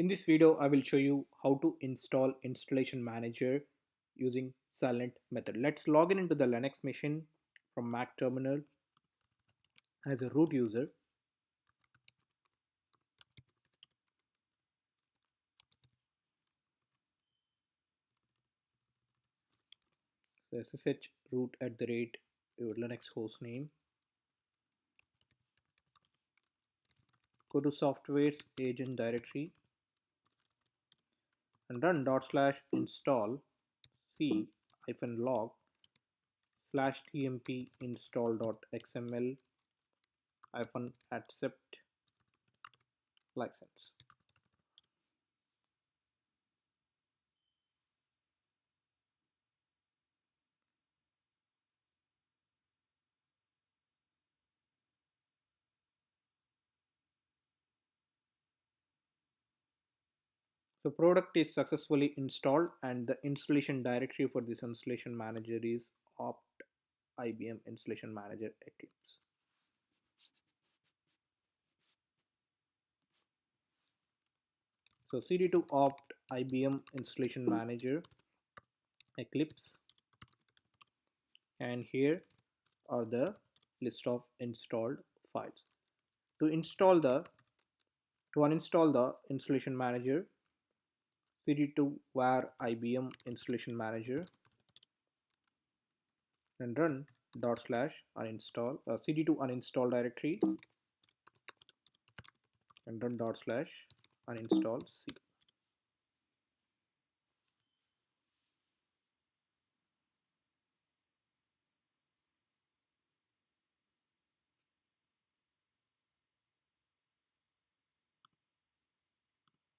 In this video, I will show you how to install Installation Manager using Silent method. Let's log in into the Linux machine from Mac terminal as a root user. So SSH root at the rate your Linux host name. Go to softwares agent directory and run /install c-log /tmp install.xml -accept license. So product is successfully installed and the installation directory for this installation manager is opt IBM installation manager Eclipse. So cd to opt IBM installation manager Eclipse, and here are the list of installed files. To uninstall the installation manager, cd to var IBM installation manager and run /uninstall cd to uninstall directory and run /uninstall c.